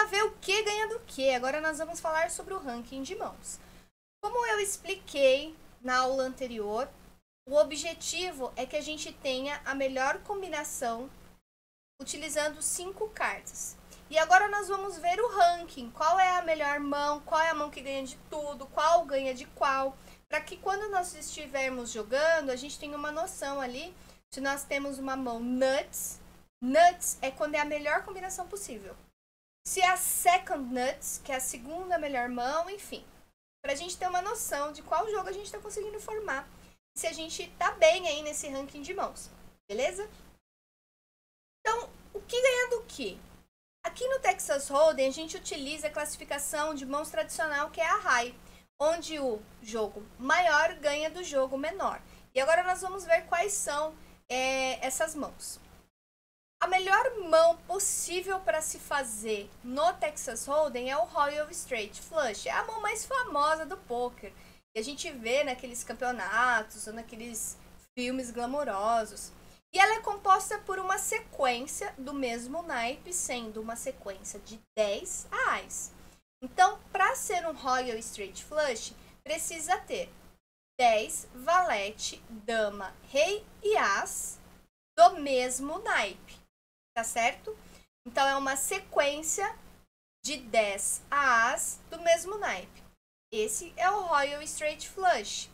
ver o que ganha do que, agora nós vamos falar sobre o ranking de mãos. Como eu expliquei na aula anterior, o objetivo é que a gente tenha a melhor combinação utilizando 5 cartas. E agora nós vamos ver o ranking, qual é a melhor mão, qual é a mão que ganha de tudo, qual ganha de qual, para que quando nós estivermos jogando, a gente tenha uma noção ali, se nós temos uma mão nuts, nuts é quando é a melhor combinação possível. Se é a second nuts, que é a segunda melhor mão, enfim, para a gente ter uma noção de qual jogo a gente está conseguindo formar, se a gente tá bem aí nesse ranking de mãos, beleza? Então, o que ganha do que? Aqui no Texas Hold'em, a gente utiliza a classificação de mãos tradicional, que é a high, onde o jogo maior ganha do jogo menor. E agora nós vamos ver quais são essas mãos. A melhor mão possível para se fazer no Texas Hold'em é o Royal Straight Flush. É a mão mais famosa do poker. E a gente vê naqueles campeonatos ou naqueles filmes glamourosos. E ela é composta por uma sequência do mesmo naipe, sendo uma sequência de 10 ais. Então, para ser um Royal Straight Flush, precisa ter 10, valete, dama, rei e as do mesmo naipe, tá certo? Então, é uma sequência de 10 as do mesmo naipe. Esse é o Royal Straight Flush.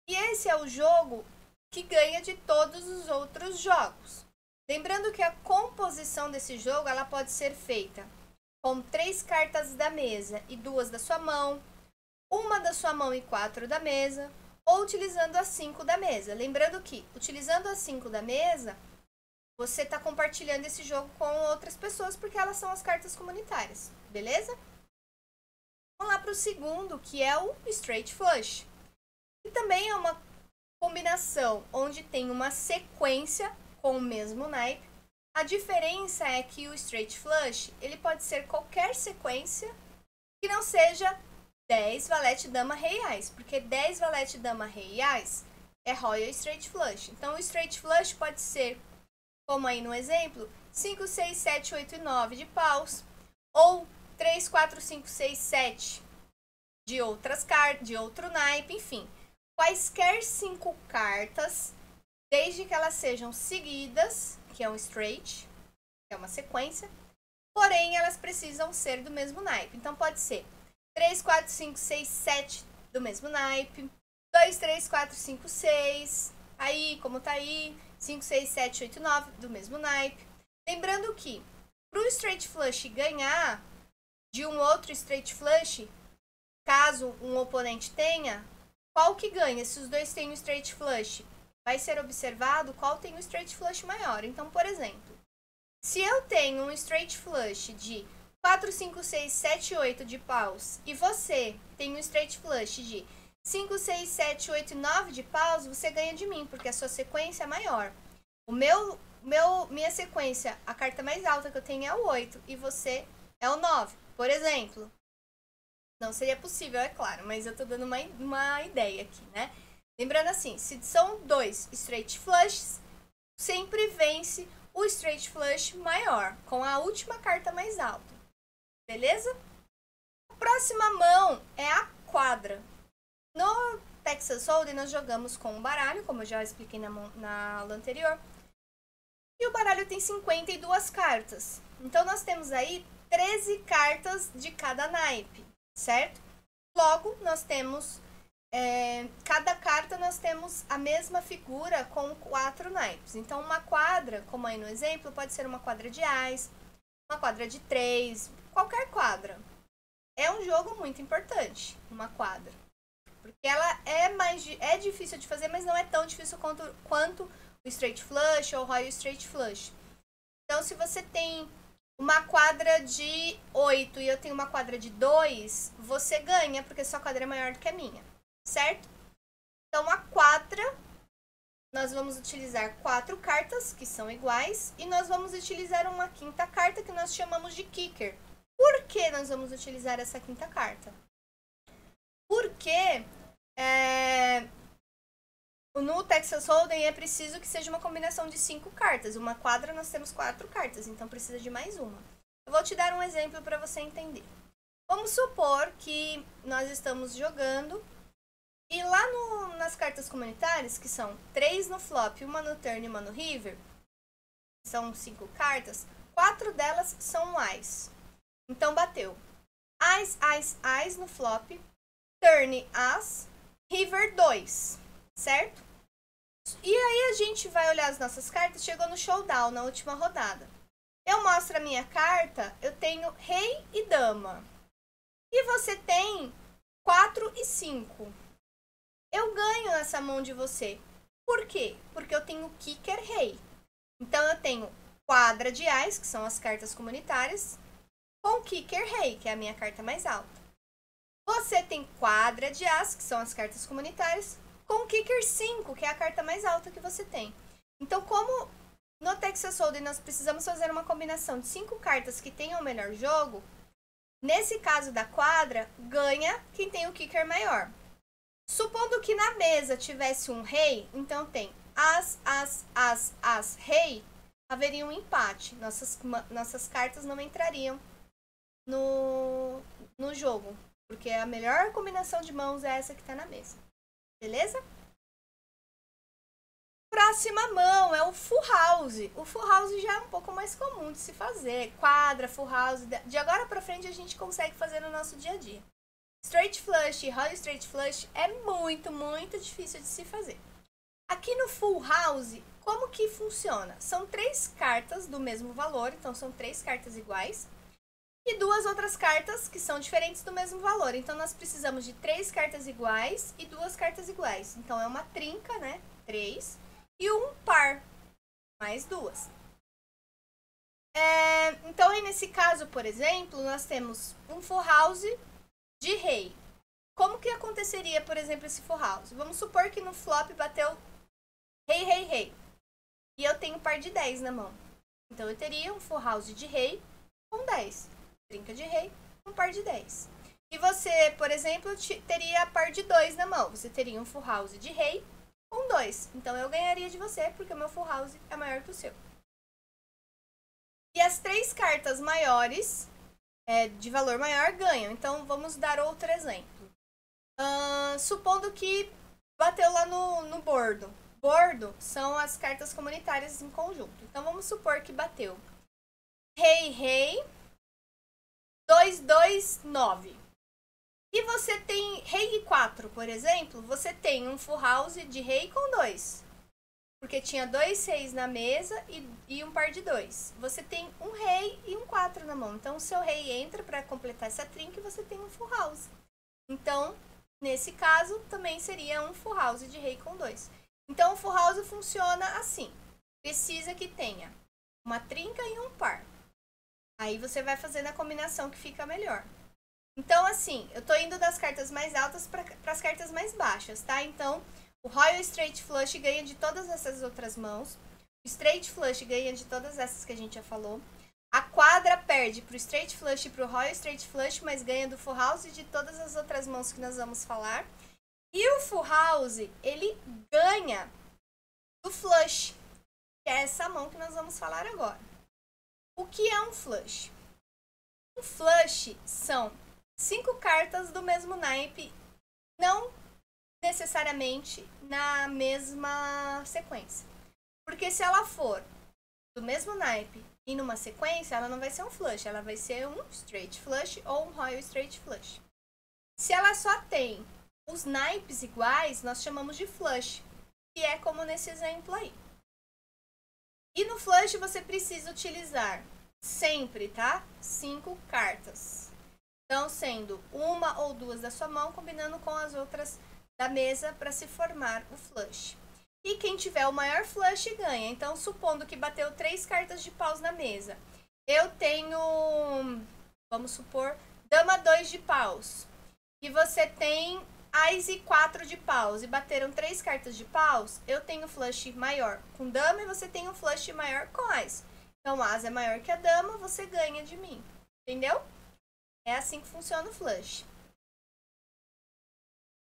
E esse é o jogo que ganha de todos os outros jogos. Lembrando que a composição desse jogo ela pode ser feita com 3 cartas da mesa e 2 da sua mão, uma da sua mão e 4 da mesa, ou utilizando as 5 da mesa. Lembrando que, utilizando as 5 da mesa, você está compartilhando esse jogo com outras pessoas, porque elas são as cartas comunitárias, beleza? Vamos lá para o segundo, que é o Straight Flush. E também é uma combinação onde tem uma sequência com o mesmo naipe. A diferença é que o Straight Flush, ele pode ser qualquer sequência que não seja 10, valete, dama, rei, ás. Porque 10, valete, dama, rei e ás é Royal Straight Flush. Então, o Straight Flush pode ser, como aí no exemplo, 5, 6, 7, 8 e 9 de paus. Ou 3, 4, 5, 6, 7 de outras cartas, de outro naipe, enfim. Quaisquer 5 cartas, desde que elas sejam seguidas, que é um straight, que é uma sequência, porém elas precisam ser do mesmo naipe. Então pode ser 3, 4, 5, 6, 7 do mesmo naipe, 2, 3, 4, 5, 6, aí, como tá aí, 5, 6, 7, 8, 9 do mesmo naipe. Lembrando que, para o straight flush ganhar de um outro straight flush, caso um oponente tenha, qual que ganha? Se os dois têm o straight flush, vai ser observado qual tem o straight flush maior. Então, por exemplo, se eu tenho um straight flush de 4, 5, 6, 7, 8 de paus e você tem um straight flush de 5, 6, 7, 8 e 9 de paus, você ganha de mim, porque a sua sequência é maior. Minha sequência, a carta mais alta que eu tenho é o 8 e você é o 9, por exemplo. Não seria possível, é claro, mas eu tô dando uma ideia aqui, né? Lembrando assim, se são 2 straight flushes, sempre vence o straight flush maior, com a última carta mais alta. Beleza? A próxima mão é a quadra. No Texas Hold'em nós jogamos com um baralho, como eu já expliquei na aula anterior. E o baralho tem 52 cartas. Então nós temos aí 13 cartas de cada naipe, certo? Logo, nós temos... cada carta nós temos a mesma figura com 4 naipes. Então, uma quadra, como aí no exemplo, pode ser uma quadra de ás, uma quadra de 3, qualquer quadra. É um jogo muito importante, uma quadra. Porque ela é difícil de fazer, mas não é tão difícil quanto o Straight Flush ou o Royal Straight Flush. Então, se você tem uma quadra de 8 e eu tenho uma quadra de 2, você ganha, porque sua quadra é maior do que a minha. Certo? Então, a quadra, nós vamos utilizar 4 cartas, que são iguais, e nós vamos utilizar uma quinta carta, que nós chamamos de kicker. Por que nós vamos utilizar essa quinta carta? Porque no Texas Hold'em é preciso que seja uma combinação de 5 cartas. Uma quadra nós temos 4 cartas, então precisa de mais uma. Eu vou te dar um exemplo para você entender. Vamos supor que nós estamos jogando e lá nas cartas comunitárias, que são 3 no flop, uma no turn e uma no river, são 5 cartas, 4 delas são ás. Então bateu ás, ás, ás no flop, turn as, river 2, certo? E aí a gente vai olhar as nossas cartas, chegou no showdown, na última rodada. Eu mostro a minha carta, eu tenho rei e dama. E você tem 4 e 5. Eu ganho essa mão de você. Por quê? Porque eu tenho kicker rei. Então eu tenho quadra de ás, que são as cartas comunitárias, com kicker rei, que é a minha carta mais alta. Você tem quadra de as, que são as cartas comunitárias, com kicker 5, que é a carta mais alta que você tem. Então, como no Texas Hold'em nós precisamos fazer uma combinação de 5 cartas que tenham o melhor jogo, nesse caso da quadra, ganha quem tem o kicker maior. Supondo que na mesa tivesse um rei, então tem as, rei, haveria um empate. Nossas cartas não entrariam no jogo, porque a melhor combinação de mãos é essa que está na mesa. Beleza? Próxima mão é o full house. O full house já é um pouco mais comum de se fazer. Quadra, full house. De agora pra frente a gente consegue fazer no nosso dia a dia. Straight flush e royal straight flush é muito, muito difícil de se fazer. Aqui no full house, como que funciona? São 3 cartas do mesmo valor, então são 3 cartas iguais. E 2 outras cartas que são diferentes do mesmo valor. Então nós precisamos de 3 cartas iguais e 2 cartas iguais. Então é uma trinca, né? 3. E um par, mais 2. Então, aí nesse caso, por exemplo, nós temos um full house de rei. Como que aconteceria, por exemplo, esse full house? Vamos supor que no flop bateu rei, rei, rei. E eu tenho par de 10 na mão. Então, eu teria um full house de rei com 10. Trinca de rei, um par de 10. E você, por exemplo, teria par de 2 na mão. Você teria um full house de rei com 2. Então, eu ganharia de você, porque o meu full house é maior que o seu. E as 3 cartas maiores, de valor maior, ganham. Então, vamos dar outro exemplo. Supondo que bateu lá no bordo. Bordo são as cartas comunitárias em conjunto. Então, vamos supor que bateu rei, rei, 2, 2, 9. E você tem rei e 4, por exemplo, você tem um full house de rei com 2. Porque tinha 2 reis na mesa e um par de 2. Você tem um rei e um 4 na mão. Então, o seu rei entra para completar essa trinca e você tem um full house. Então, nesse caso, também seria um full house de rei com 2. Então, o full house funciona assim. Precisa que tenha uma trinca e um par. Aí você vai fazendo a combinação que fica melhor. Então, assim, eu tô indo das cartas mais altas para as cartas mais baixas, tá? Então, o Royal Straight Flush ganha de todas essas outras mãos. O Straight Flush ganha de todas essas que a gente já falou. A quadra perde pro Straight Flush e pro Royal Straight Flush, mas ganha do Full House e de todas as outras mãos que nós vamos falar. E o Full House, ele ganha do Flush, que é essa mão que nós vamos falar agora. O que é um Flush? Um Flush são 5 cartas do mesmo naipe, não necessariamente na mesma sequência. Porque se ela for do mesmo naipe e numa sequência, ela não vai ser um flush, ela vai ser um straight flush ou um royal straight flush. Se ela só tem os naipes iguais, nós chamamos de flush, que é como nesse exemplo aí. E no flush você precisa utilizar sempre, tá? 5 cartas. Então, sendo uma ou 2 da sua mão, combinando com as outras da mesa para se formar o flush. E quem tiver o maior flush ganha. Então, supondo que bateu 3 cartas de paus na mesa. Eu tenho, vamos supor, dama 2 de paus. E você tem ás e 4 de paus. E bateram 3 cartas de paus. Eu tenho flush maior com dama e você tem um flush maior com ás. Então, ás é maior que a dama, você ganha de mim. Entendeu? É assim que funciona o flush.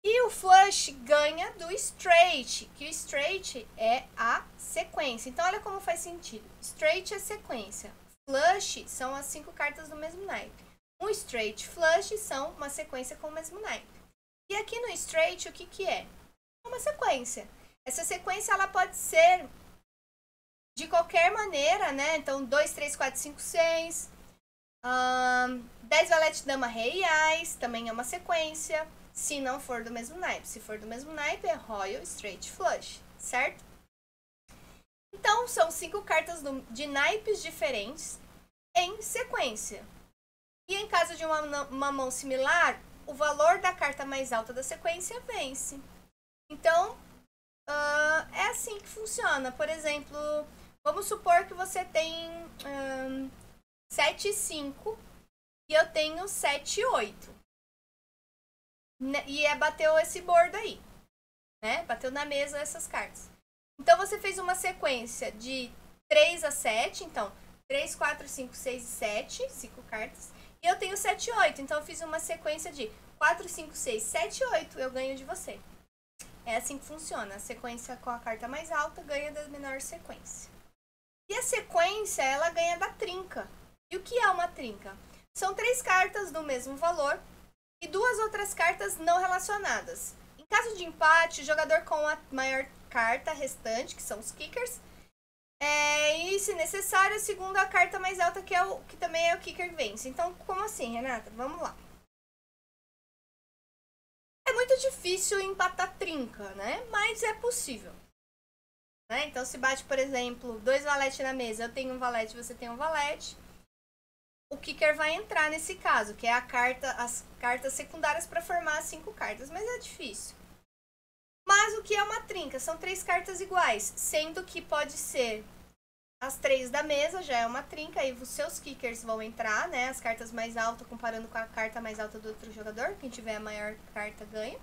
E o flush ganha do straight, que o straight é a sequência. Então, olha como faz sentido. Straight é sequência. flush são as 5 cartas do mesmo naipe. Um straight flush são uma sequência com o mesmo naipe. E aqui no straight, o que que é? É uma sequência. Essa sequência, ela pode ser de qualquer maneira, né? Então, 2, 3, 4, 5, 6. 10 valete, dama, rei e ás. Também é uma sequência. Se não for do mesmo naipe. Se for do mesmo naipe, é royal, straight, flush. Certo? Então, são 5 cartas de naipes diferentes em sequência. E em caso de uma mão similar, o valor da carta mais alta da sequência vence. Então, é assim que funciona. Por exemplo, vamos supor que você tem 7 e 5 e eu tenho 7 e 8. E bateu esse bordo aí, né? Bateu na mesa essas cartas. Então, você fez uma sequência de 3 a 7. Então, 3, 4, 5, 6 e 7. 5 cartas. E eu tenho 7 e 8. Então, eu fiz uma sequência de 4, 5, 6, 7 e 8. Eu ganho de você. É assim que funciona. A sequência com a carta mais alta ganha da menor sequência. E a sequência, ela ganha da trinca. E o que é uma trinca? São 3 cartas do mesmo valor e 2 outras cartas não relacionadas. Em caso de empate, o jogador com a maior carta restante, que são os kickers, e se necessário, a segunda carta mais alta, que também é o kicker, vence. Então, como assim, Renata? Vamos lá. É muito difícil empatar trinca, né? Mas é possível. Né? Então, se bate, por exemplo, 2 valete na mesa, eu tenho um valete, você tem um valete. O kicker vai entrar nesse caso, que é as cartas secundárias para formar as 5 cartas. Mas é difícil. Mas o que é uma trinca? São 3 cartas iguais, sendo que pode ser as 3 da mesa, já é uma trinca, aí os seus kickers vão entrar, né? As cartas mais altas comparando com a carta mais alta do outro jogador, quem tiver a maior carta ganha.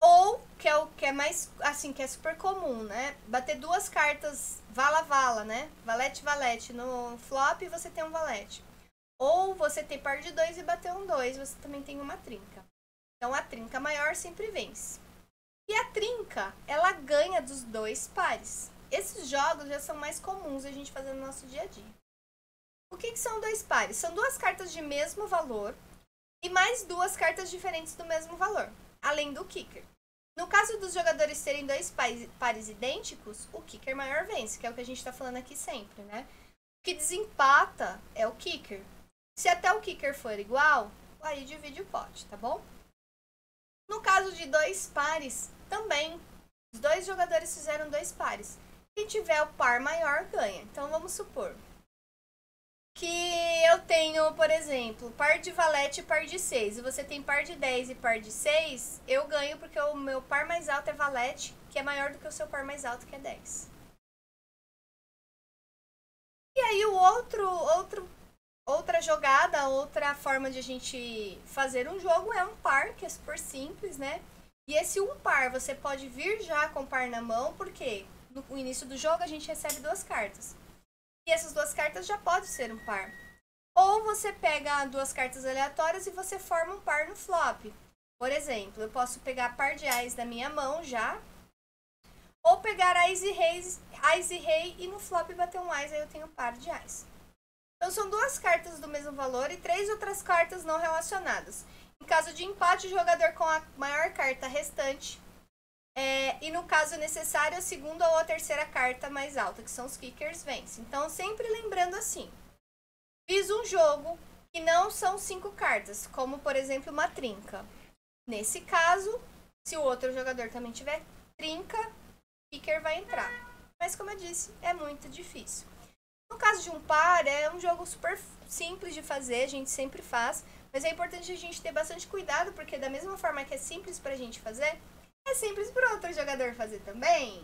Ou, que é o que é mais, assim, que é super comum, né? Bater 2 cartas vala-vala, né? Valete-valete no flop e você tem um valete. Ou você tem par de 2 e bater um 2, você também tem uma trinca. Então, a trinca maior sempre vence. E a trinca, ela ganha dos 2 pares. Esses jogos já são mais comuns a gente fazer no nosso dia a dia. O que são 2 pares? São 2 cartas de mesmo valor e mais 2 cartas diferentes do mesmo valor, além do kicker. No caso dos jogadores terem 2 pares idênticos, o kicker maior vence, que é o que a gente está falando aqui sempre, né? O que desempata é o kicker. Se até o kicker for igual, aí divide o pote, tá bom? No caso de 2 pares, também, os 2 jogadores fizeram 2 pares. Quem tiver o par maior ganha. Então, vamos supor que eu tenho, por exemplo, par de valete e par de 6. E você tem par de 10 e par de 6, eu ganho porque o meu par mais alto é valete, que é maior do que o seu par mais alto, que é 10. E aí, outra jogada, outra forma de a gente fazer um jogo é um par, que é super simples, né? E esse um par, você pode vir já com par na mão, porque no início do jogo a gente recebe 2 cartas. E essas 2 cartas já podem ser um par. Ou você pega 2 cartas aleatórias e você forma um par no flop. Por exemplo, eu posso pegar par de ás da minha mão já. Ou pegar ás e rei e no flop bater um ás, aí eu tenho par de ás. Então são 2 cartas do mesmo valor e 3 outras cartas não relacionadas. Em caso de empate, o jogador com a maior carta restante. E no caso necessário, a segunda ou a terceira carta mais alta, que são os kickers, vence. Então, sempre lembrando assim. Fiz um jogo que não são 5 cartas, como, por exemplo, uma trinca. Nesse caso, se o outro jogador também tiver trinca, kicker vai entrar. Mas, como eu disse, é muito difícil. No caso de um par, é um jogo super simples de fazer, a gente sempre faz. Mas é importante a gente ter bastante cuidado, porque da mesma forma que é simples pra gente fazer, é simples para outro jogador fazer também.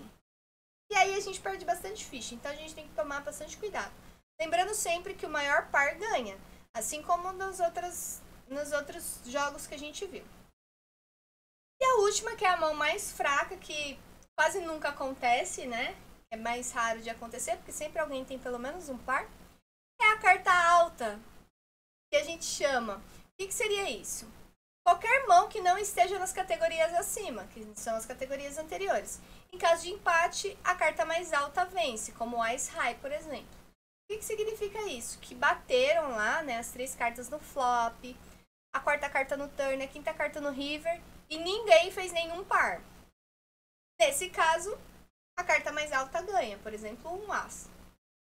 E aí a gente perde bastante ficha. Então a gente tem que tomar bastante cuidado. Lembrando sempre que o maior par ganha. Assim como nos outros jogos que a gente viu. E a última, que é a mão mais fraca, que quase nunca acontece, né? É mais raro de acontecer, porque sempre alguém tem pelo menos um par. É a carta alta, que a gente chama. O que seria isso? Qualquer mão que não esteja nas categorias acima, que são as categorias anteriores. Em caso de empate, a carta mais alta vence, como o Ice High, por exemplo. que significa isso? Que bateram lá, né, as 3 cartas no flop, a 4ª carta no turn, a 5ª carta no river, e ninguém fez nenhum par. Nesse caso, a carta mais alta ganha, por exemplo, um as.